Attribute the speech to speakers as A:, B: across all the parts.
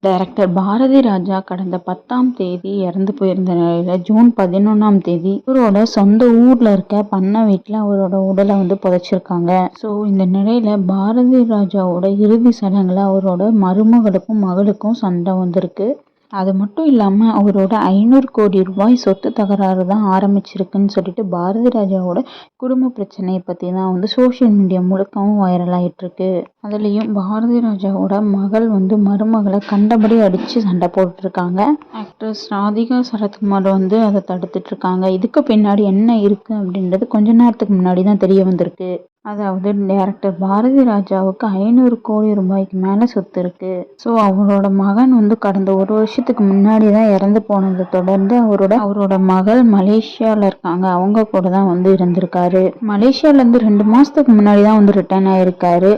A: Director Bharathi Raja கடந்த 10ஆம் தேதி இறந்து போயிருந்த நிலையில ஜூன் 11ஆம் தேதி இவரோட சொந்த ஊர்ல இருக்க பண்ணை வீட்டுல அவரோட உடலை புதைச்சிருக்காங்க. ஸோ இந்த நிலையில பாரதி ராஜாவோட இறுதி சடங்குல அவரோட மருமகளுக்கும் மகளுக்கும் சண்டை வந்திருக்கு. அது மட்டும் இல்லாமல் அவரோட 500 கோடி ரூபாய் சொத்து தகராறு தான் ஆரம்பிச்சிருக்குன்னு சொல்லிட்டு பாரதி ராஜாவோட குடும்ப பிரச்சனையை பற்றி தான் சோஷியல் மீடியா முழுக்கவும் வைரல் ஆகிட்டு இருக்கு. அதுலேயும் பாரதி ராஜாவோட மகள் மருமகளை கண்டபடி அடித்து சண்டை போட்டுருக்காங்க. ஆக்ட்ரஸ் ராதிகா சரத்குமார் அதை தடுத்துட்டு இருக்காங்க. இதுக்கு பின்னாடி என்ன இருக்கு அப்படின்றது கொஞ்ச நேரத்துக்கு முன்னாடி தான் தெரிய வந்திருக்கு. அதாவது டைரக்டர் பாரதி ராஜாவுக்கு 500 கோடி ரூபாய்க்கு மேலே சொத்து இருக்கு. ஸோ அவரோட மகன் கடந்த ஒரு வருஷத்துக்கு முன்னாடி தான் இறந்து போனதை தொடர்ந்து அவரோட மகள் மலேசியாவில் இருக்காங்க. அவங்க கூட தான் இருந்திருக்காரு. மலேசியாவிலேருந்து 2 மாதத்துக்கு முன்னாடி தான் ரிட்டர்ன் ஆயிருக்காரு.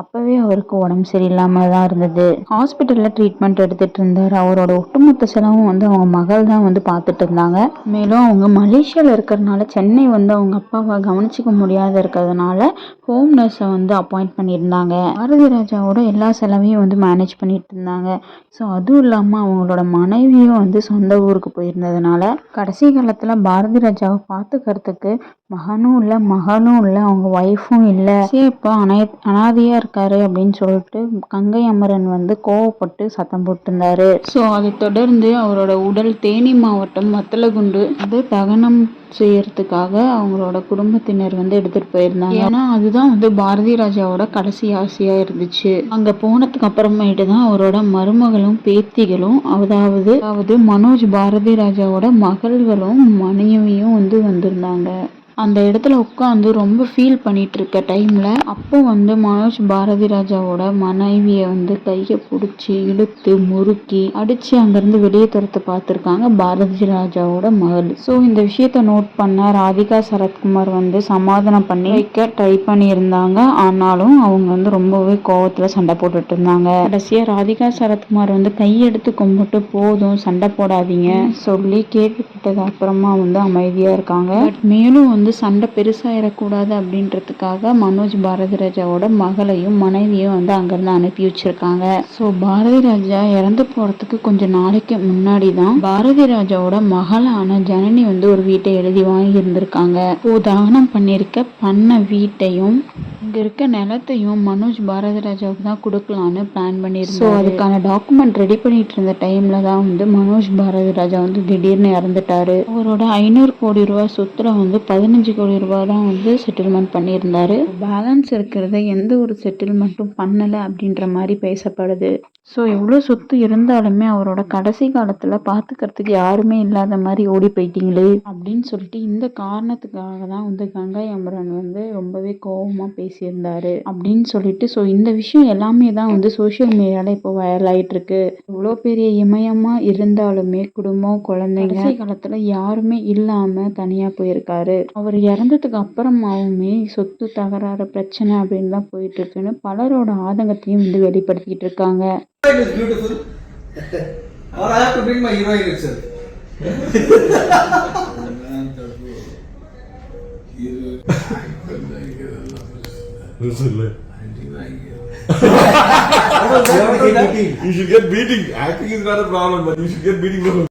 A: அப்பவே அவருக்கு உடம்பு சரியில்லாம தான் இருந்தது. ஹாஸ்பிட்டல்ல ட்ரீட்மெண்ட் எடுத்துட்டு இருந்தாரு. அவரோட ஒட்டுமொத்த செலவும் அவங்க மகள் தான் பார்த்துட்டு இருந்தாங்க. மேலும் அவங்க மலேசியால இருக்கிறதுனால சென்னை அவங்க அப்பாவை கவனிச்சிக்க முடியாத இருக்கிறதுனால ஹோம் நர்ஸை அப்பாயிண்ட் பண்ணியிருந்தாங்க. பாரதி ராஜாவோட எல்லா செலவையும் மேனேஜ் பண்ணிட்டு இருந்தாங்க. ஸோ அதுவும் இல்லாமல் அவங்களோட மனைவியும் சொந்த ஊருக்கு போயிருந்ததுனால கடைசி காலத்தில் பாரதி ராஜாவை பார்த்துக்கிறதுக்கு மகனும் இல்லை மகளும் இல்லை அவங்க ஒய்ஃபும் இல்லை. இப்போ அனாதையா இருக்காரு அப்படின்னு சொல்லிட்டு கங்கை அமரன் கோவப்பட்டு சத்தம் போட்டிருந்தாரு. ஸோ அதை தொடர்ந்து அவரோட உடல் தேனி மாவட்டம் வத்தலகுண்டு தகனம் செய்யறதுக்காக அவங்களோட குடும்பத்தினர் எடுத்துட்டு போயிருந்தாங்க. ஏன்னா அதுதான் பாரதி ராஜாவோட கடைசி ஆசையா இருந்துச்சு. அங்க போனதுக்கு அப்புறமேட்டு தான் அவரோட மருமகளும் பேத்திகளும் அதாவது மனோஜ் பாரதி ராஜாவோட மகள்களும் மனைவியும் வந்திருந்தாங்க. அந்த இடத்துல உட்காந்து ரொம்ப ஃபீல் பண்ணிட்டு இருக்க டைம்ல அப்போ மனோஜ் பாரதி ராஜாவோட மனைவியை கையை பிடிச்சி இழுத்து முறுக்கி அடிச்சு அங்கிருந்து வெளியே துரத்து பார்த்துருக்காங்க பாரதி ராஜாவோட மகள். ஸோ இந்த விஷயத்த நோட் பண்ண ராதிகா சரத்குமார் சமாதானம் பண்ணி வைக்க ட்ரை பண்ணியிருந்தாங்க. ஆனாலும் அவங்க ரொம்பவே கோவத்துல சண்டை போட்டுட்டு இருந்தாங்க. கடைசியா ராதிகா சரத்குமார் கையெடுத்து கும்பிட்டு போதும் சண்டை போடாதீங்க சொல்லி கேட்டுக்கிட்டது அப்புறமா அமைதியா இருக்காங்க. மேலும் சண்டை பெருசாயிடக்கூடாது அப்படின்றதுக்காக மனோஜ் பாரதி ராஜாவோட மகளையும் மனைவியும் அங்கிருந்து அனுப்பி வச்சிருக்காங்க. ஸோ பாரதி ராஜா இறந்து போறதுக்கு கொஞ்சம் நாளைக்கு முன்னாடி தான் பாரதி ராஜாவோட மகளான ஜனனி ஒரு வீட்டை எழுதி வாங்கி இருந்திருக்காங்க. தகனம் பண்ணிருக்க பண்ண வீட்டையும் இங்க இருக்க நிலத்தையும் மனோஜ் பாரதி ராஜாவுக்கு தான் கொடுக்கலான்னு பிளான் பண்ணியிருந்தோம். ஸோ அதுக்கான டாக்குமெண்ட் ரெடி பண்ணிட்டு இருந்த டைம்ல தான் மனோஜ் பாரதி ராஜா திடீர்னு இறந்துட்டாரு. அவரோட 500 கோடி ரூபாய் சொத்துல 15 கோடி ரூபாய் தான் செட்டில்மெண்ட் பண்ணியிருந்தாரு. பேலன்ஸ் இருக்கிறத எந்த ஒரு செட்டில்மெண்ட்டும் பண்ணலை அப்படின்ற மாதிரி பேசப்படுது. ஸோ எவ்வளோ சொத்து இருந்தாலுமே அவரோட கடைசி காலத்தில் பார்த்துக்கிறதுக்கு யாருமே இல்லாத மாதிரி ஓடி போயிட்டீங்களே அப்படின்னு சொல்லிட்டு இந்த காரணத்துக்காக தான் கங்கை அமரன் ரொம்பவே கோபமாக பேசியிருந்தாரு அப்படின்னு சொல்லிட்டு. ஸோ இந்த விஷயம் எல்லாமே தான் சோஷியல் மீடியாவில் இப்போ வைரல் ஆகிட்டு இருக்கு. இவ்வளோ பெரிய இமயமாக இருந்தாலுமே குடும்பம் குழந்தைங்க கடைசி காலத்தில் யாருமே இல்லாமல் தனியாக போயிருக்காரு. அவர் இறந்ததுக்கு அப்புறமாவுமே சொத்து தகராறு பிரச்சனை அப்படின்னு தான் போயிட்டு இருக்குன்னு பலரோட ஆதங்கத்தையும் வெளிப்படுத்திக்கிட்டு இருக்காங்க.
B: Is beautiful. Or I have to bring my heroine itself.
C: You should get beating. Acting is not a problem, but you should get beating from